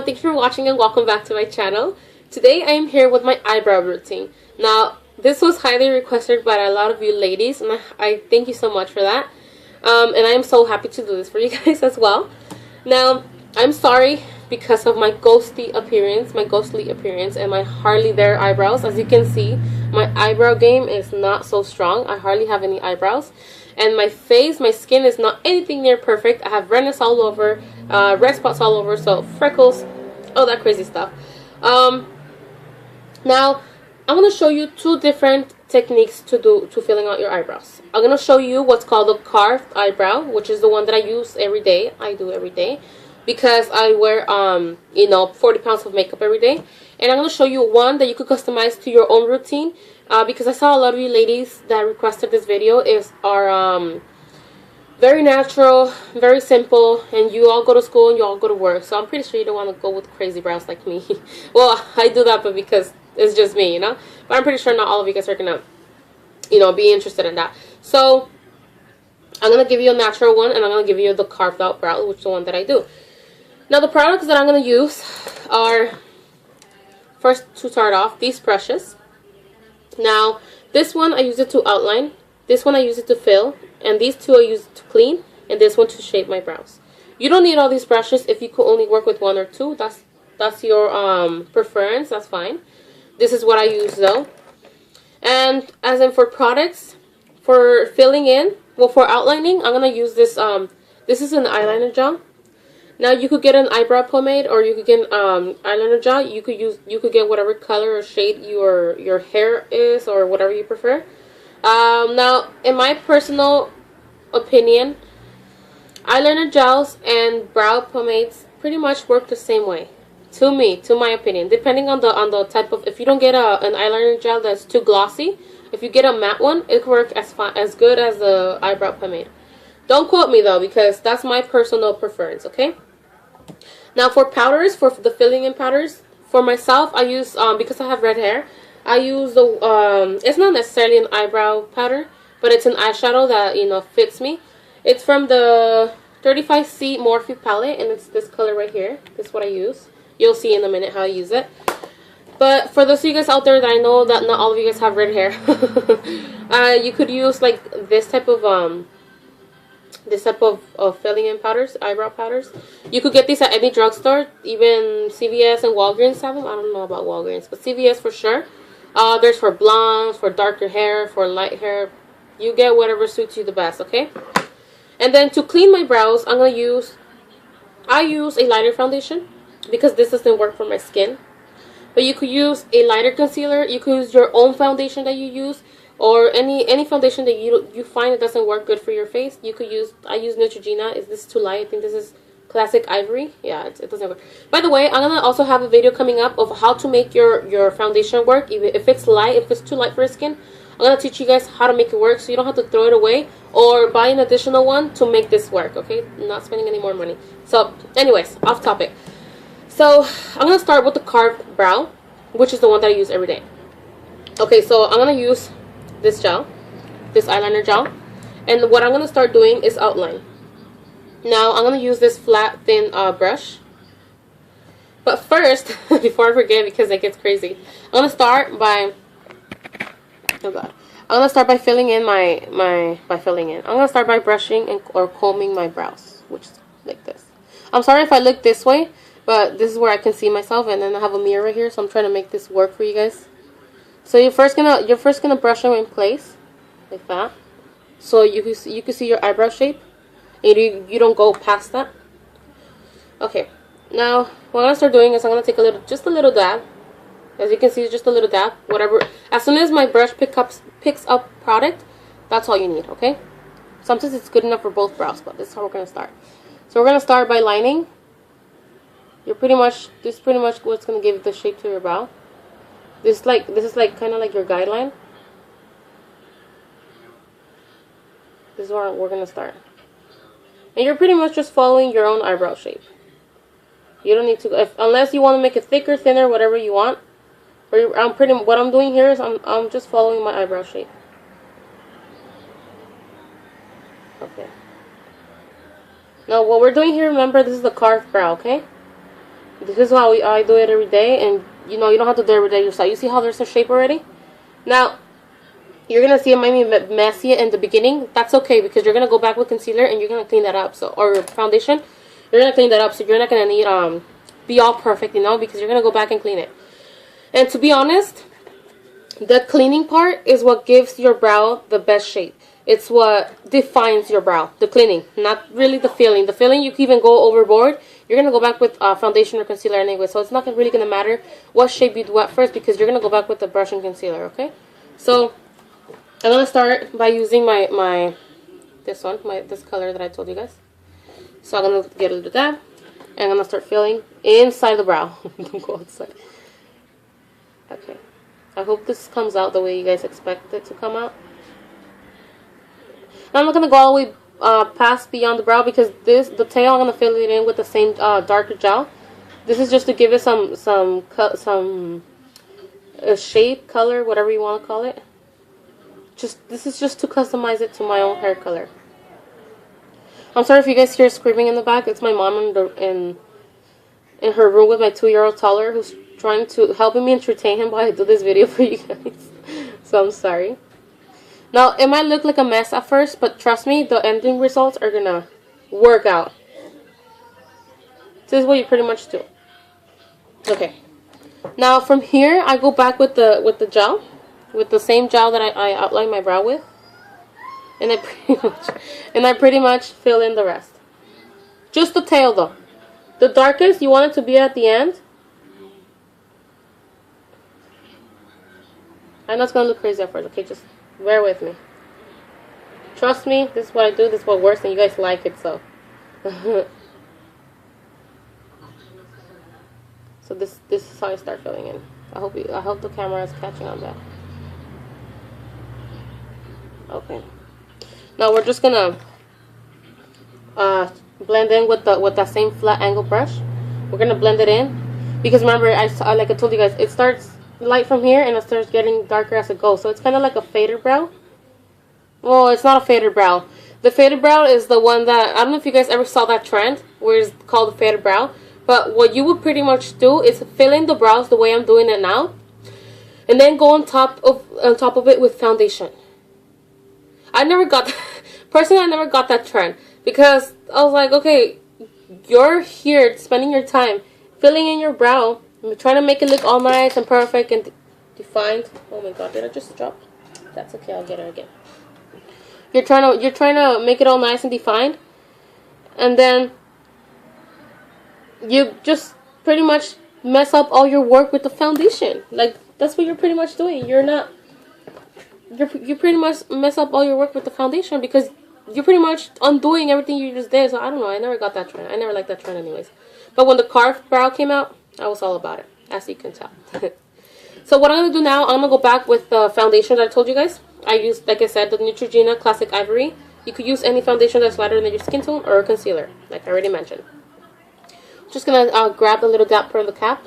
Thank you for watching and welcome back to my channel. Today I am here with my eyebrow routine. Now, this was highly requested by a lot of you ladies, and I thank you so much for that. And I am so happy to do this for you guys as well. Now, I'm sorry because of my ghostly appearance, and my hardly there eyebrows. As you can see, my eyebrow game is not so strong. I hardly have any eyebrows. And my face, my skin is not anything near perfect. I have redness all over, red spots all over, so freckles, all that crazy stuff. Now, I'm going to show you two different techniques to filling out your eyebrows. I'm going to show you what's called a carved eyebrow, which is the one that I use every day. I do every day because I wear, 40 pounds of makeup every day. And I'm going to show you one that you could customize to your own routine. Because I saw a lot of you ladies that requested this video are very natural, very simple, and you all go to school and you all go to work. So I'm pretty sure you don't want to go with crazy brows like me. Well, I do that, but because it's just me, you know. But I'm pretty sure not all of you guys are gonna, be interested in that. So I'm gonna give you a natural one, and I'm gonna give you the carved out brow, which is the one that I do. Now the products that I'm gonna use are, first to start off, these brushes. Now, this one I use it to outline, this one I use it to fill, and these two I use it to clean, and this one to shape my brows. You don't need all these brushes if you could only work with one or two. That's your preference, that's fine. This is what I use though. And as in for products, for filling in, well, for outlining, I'm going to use this, this is an eyeliner gel. Now you could get an eyebrow pomade, or you could get eyeliner gel. You could get whatever color or shade your hair is, or whatever you prefer. Now, in my personal opinion, eyeliner gels and brow pomades pretty much work the same way. To my opinion, depending on the type of. If you don't get an eyeliner gel that's too glossy, if you get a matte one, it works as good as the eyebrow pomade. Don't quote me though, because that's my personal preference. Okay. Now for powders, for the filling in powders, for myself, I use, because I have red hair, I use the, it's not necessarily an eyebrow powder, but it's an eyeshadow that, fits me. It's from the 35C Morphe palette, and it's this color right here. This is what I use. You'll see in a minute how I use it. But for those of you guys out there that I know that not all of you guys have red hair, you could use like this type of filling in powders, eyebrow powders. You could get these at any drugstore, even CVS and Walgreens have them. I don't know about Walgreens, but CVS for sure. There's for blondes, for darker hair, for light hair. You get whatever suits you the best, okay? And then to clean my brows, I use a lighter foundation because this doesn't work for my skin. But you could use a lighter concealer. You could use your own foundation that you use, or any foundation that you find that doesn't work good for your face. You could use, I use Neutrogena. Is this too light? I think this is Classic Ivory. Yeah, it doesn't work. By the way, I'm going to also have a video coming up of how to make your foundation work. Even if it's light, if it's too light for your skin, I'm going to teach you guys how to make it work so you don't have to throw it away or buy an additional one to make this work, okay? I'm not spending any more money. So, anyways, off topic. So, I'm going to start with the carved brow, which is the one that I use every day. Okay, so I'm going to use this gel, this eyeliner gel, and what I'm going to start doing is outline. Now I'm going to use this flat thin brush, but first before I forget, because it gets crazy, I'm going to start by I'm going to start by filling in I'm going to start by brushing or combing my brows, which is like this. I'm sorry if I look this way, but this is where I can see myself, and then I have a mirror right here, so I'm trying to make this work for you guys. So you're first gonna brush them in place like that, so you can see your eyebrow shape, and you don't go past that. Okay, now what I'm gonna start doing is I'm gonna take just a little dab. As you can see, just a little dab. Whatever. As soon as my brush picks up product, that's all you need. Okay. Sometimes it's good enough for both brows, but this is how we're gonna start. So we're gonna start by lining. This is pretty much what's gonna give the shape to your brow. This is like kind of like your guideline. This is where we're gonna start, and you're pretty much just following your own eyebrow shape. You don't need to, unless you want to make it thicker, thinner, whatever you want. What I'm doing here is I'm just following my eyebrow shape. Okay. Now what we're doing here, remember, this is the carved brow, okay? This is how I do it every day, and you know, you don't have to do it every day yourself. You see how there's a shape already? Now, you're going to see it might be messy in the beginning. That's okay, because you're going to go back with concealer and you're going to clean that up. So, or foundation, you're going to clean that up. So you're not going to need be all perfect, you know, because you're going to go back and clean it. And to be honest, the cleaning part is what gives your brow the best shape. It's what defines your brow. The cleaning, not really the filling. The filling, you can even go overboard. You're going to go back with foundation or concealer anyway. So it's not really going to matter what shape you do at first, because you're going to go back with the brush and concealer, okay? So I'm going to start by using this color that I told you guys. So I'm going to get a little dab. And I'm going to start filling inside the brow. Don't go outside. Okay. I hope this comes out the way you guys expect it to come out. I'm not going to go all the way past beyond the brow, because the tail I'm going to fill it in with the same darker gel. This is just to give it some shape, color, whatever you want to call it. This is just to customize it to my own hair color. I'm sorry if you guys hear screaming in the back. It's my mom in her room with my 2-year-old toddler, who's helping me entertain him while I do this video for you guys. So I'm sorry. Now, it might look like a mess at first, but trust me, the ending results are gonna work out. This is what you pretty much do. Okay. Now from here, I go back with the gel, with the same gel that I outlined my brow with, and I pretty much fill in the rest. Just the tail though. The darkest you want it to be at the end. I know it's gonna look crazy at first. Okay, just bear with me. Trust me, this is what I do. This is what works, and you guys like it, so. So this is how I start filling in. I hope the camera is catching on that. Okay. Now we're just gonna blend in with that same flat angle brush. We're gonna blend it in, because remember, like I told you guys, it starts light from here and it starts getting darker as it goes. So it's kind of like a faded brow. Well, it's not a faded brow. The faded brow is the one that, I don't know if you guys ever saw that trend where it's called the faded brow. But what you would pretty much do is fill in the brows the way I'm doing it now, and then go on top of it with foundation. I never got personally, I never got that trend, because I was like, okay, you're here spending your time filling in your brow, trying to make it look all nice and perfect and defined. Oh my god, did I just drop? That's okay, I'll get it again. You're trying to make it all nice and defined, and then you just pretty much mess up all your work with the foundation. Like, that's what you're pretty much doing. You pretty much mess up all your work with the foundation, because you're pretty much undoing everything you just did. So I don't know, I never got that trend. I never liked that trend anyways. But when the carved brow came out, I was all about it, as you can tell. So what I'm going to do now, I'm going to go back with the foundation that I told you guys. I used, like I said, the Neutrogena Classic Ivory. You could use any foundation that's lighter than your skin tone, or a concealer, like I already mentioned. Just going to grab the little dab for the cap.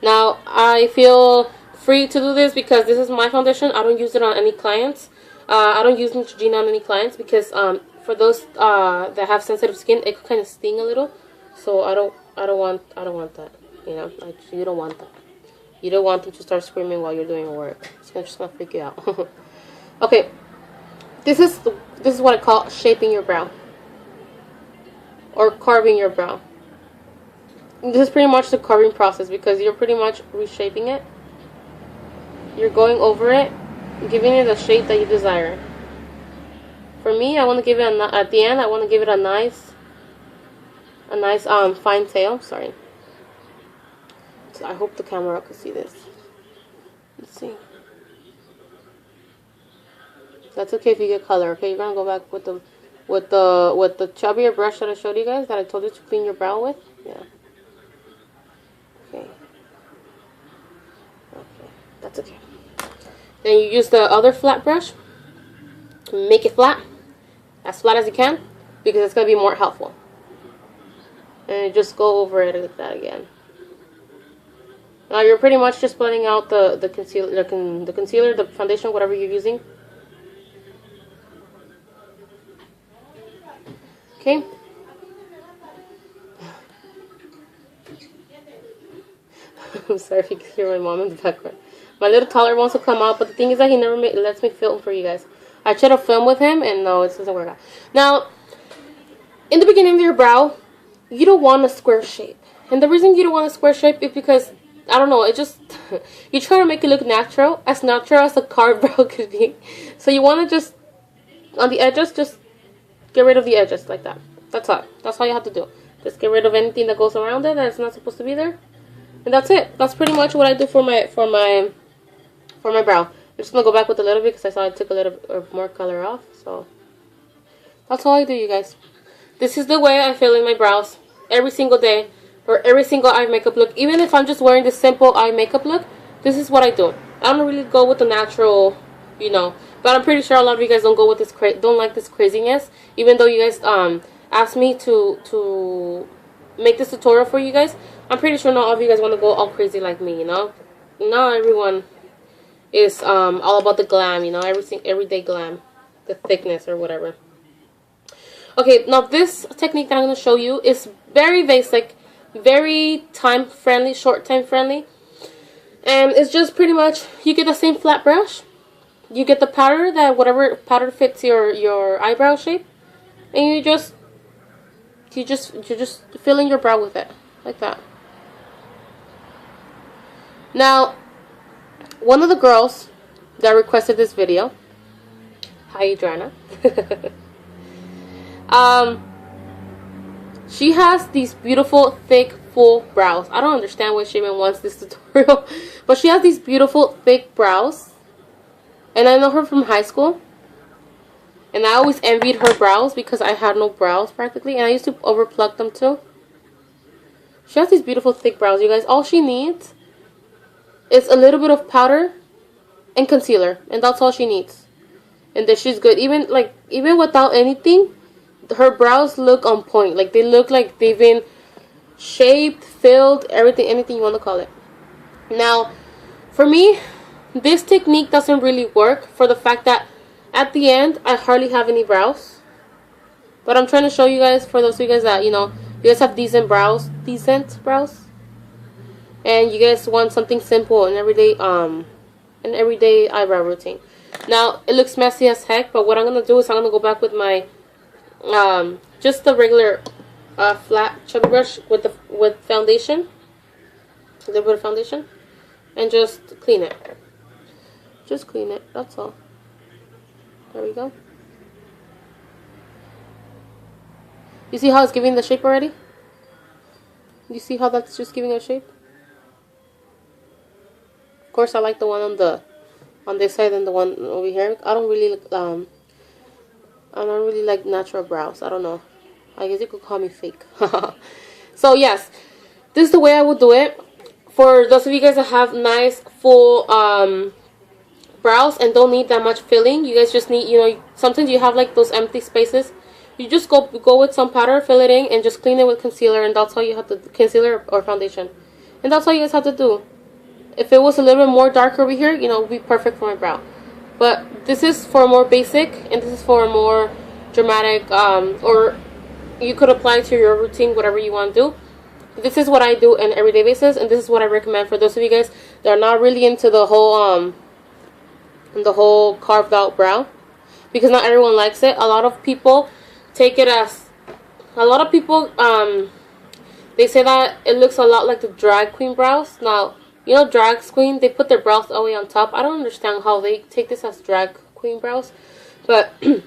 Now, I feel free to do this because this is my foundation. I don't use it on any clients. I don't use Neutrogena on any clients, because for those that have sensitive skin, it could kind of sting a little. So I don't want that. You know, you don't want that. You don't want them to start screaming while you're doing your work. It's just gonna freak you out. Okay, this is what I call shaping your brow, or carving your brow. This is pretty much the carving process, because you're pretty much reshaping it. You're going over it, giving it the shape that you desire. For me, I want to give it at the end. I want to give it a nice fine tail. Sorry. So I hope the camera can see this. Let's see. That's okay if you get color. Okay, you're gonna go back with the chubbier brush that I showed you guys, that I told you to clean your brow with. Yeah. Okay. Okay, that's okay. Then you use the other flat brush. Make it flat, as flat as you can, because it's gonna be more helpful. And you just go over it like that again. Now you're pretty much just blending out the concealer, the foundation, whatever you're using. Okay. I'm sorry if you can hear my mom in the background. My little toddler wants to come out, but the thing is that he never lets me film for you guys. I try to film with him, and no, it doesn't work out. Now, in the beginning of your brow, you don't want a square shape. And the reason you don't want a square shape is because, I don't know, it just, you try to make it look natural as a carved brow could be. So you want to just, on the edges, just get rid of the edges like that. That's all. That's all you have to do. Just get rid of anything that goes around it that's not supposed to be there. And that's it. That's pretty much what I do for my brow. I'm just gonna go back with a little bit because I saw I took a little more color off. So that's all I do, you guys. This is the way I fill in my brows every single day for every single eye makeup look. Even if I'm just wearing this simple eye makeup look, this is what I do. I don't really go with the natural, you know. But I'm pretty sure a lot of you guys don't go with this don't like this craziness. Even though you guys asked me to make this tutorial for you guys, I'm pretty sure not all of you guys want to go all crazy like me, you know. Not everyone is all about the glam, you know, everyday glam, the thickness or whatever. Okay, now this technique that I'm going to show you is very basic, very time friendly, short time friendly, and it's just pretty much you get the same flat brush, you get the powder, that whatever powder fits your eyebrow shape, and you just fill in your brow with it like that. Now, one of the girls that requested this video, hi Adriana, she has these beautiful, thick, full brows. I don't understand why she even wants this tutorial, but she has these beautiful, thick brows, and I know her from high school, and I always envied her brows because I had no brows practically, and I used to overpluck them too. She has these beautiful, thick brows, you guys. All she needs is a little bit of powder and concealer, and that's all she needs, and then she's good. Even without anything, her brows look on point. Like, they look like they've been shaped, filled, everything, anything you want to call it. Now, for me, this technique doesn't really work for the fact that at the end I hardly have any brows. But I'm trying to show you guys, for those of you guys that, you know, you guys have decent brows, and you guys want something simple and everyday eyebrow routine. Now, it looks messy as heck, but what I'm gonna do is I'm gonna go back with my just the regular flat chubby brush with foundation, a little bit of foundation, and just clean it. Just clean it. That's all. There we go. You see how it's giving the shape already? You see how that's just giving a shape? Of course, I like the one on this side and the one over here. I don't really like natural brows. I don't know. I guess you could call me fake. So yes, this is the way I would do it. For those of you guys that have nice full brows and don't need that much filling, you guys just need, you know, sometimes you have like those empty spaces. You just go with some powder, fill it in, and just clean it with concealer, and that's all you have to, concealer or foundation, and that's all you guys have to do. If it was a little bit more dark over here, you know, it would be perfect for my brow. But this is for more basic, and this is for a more dramatic, or you could apply to your routine, whatever you want to do. This is what I do on an everyday basis, and this is what I recommend for those of you guys that are not really into the whole carved out brow, because not everyone likes it. A lot of people take it as, they say that it looks a lot like the drag queen brows. Now, you know, drag queen, they put their brows all the way on top. I don't understand how they take this as drag queen brows, but you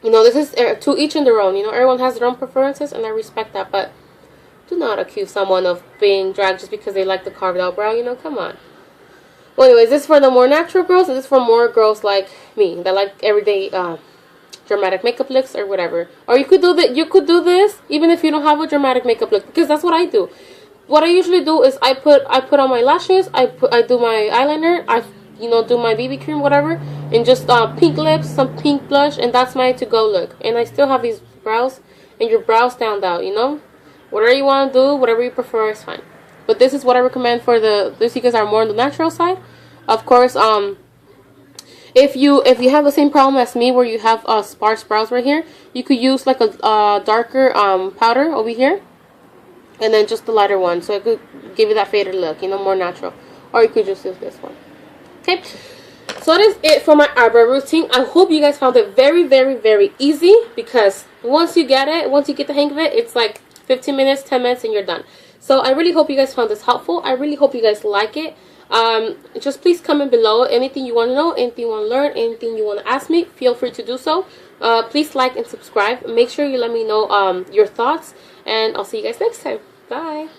know, this is to each in their own. You know, everyone has their own preferences, and I respect that. But do not accuse someone of being drag just because they like the carved out brow. You know, come on. Well, anyways, this is for the more natural girls, and this is for more girls like me that like everyday dramatic makeup looks or whatever. Or you could do that. You could do this even if you don't have a dramatic makeup look, because that's what I do. What I usually do is I put on my lashes, I do my eyeliner, I do my BB cream, whatever, and just pink lips, some pink blush, and that's my to-go look. And I still have these brows, and your brows stand out, you know? Whatever you want to do, whatever you prefer is fine. But this is what I recommend for those you guys are more on the natural side. Of course, if you have the same problem as me where you have sparse brows right here, you could use like a darker powder over here. and then just the lighter one, so it could give you that faded look, you know, more natural. Or you could just use this one. Okay, so that is it for my eyebrow routine. I hope you guys found it very, very, very easy, because once you get the hang of it, it's like 15 minutes, 10 minutes, and you're done. So I really hope you guys found this helpful. I really hope you guys like it. Just please comment below anything you want to know, anything you want to learn, anything you want to ask me. Feel free to do so. Please like and subscribe. Make sure you let me know your thoughts, and I'll see you guys next time. Bye.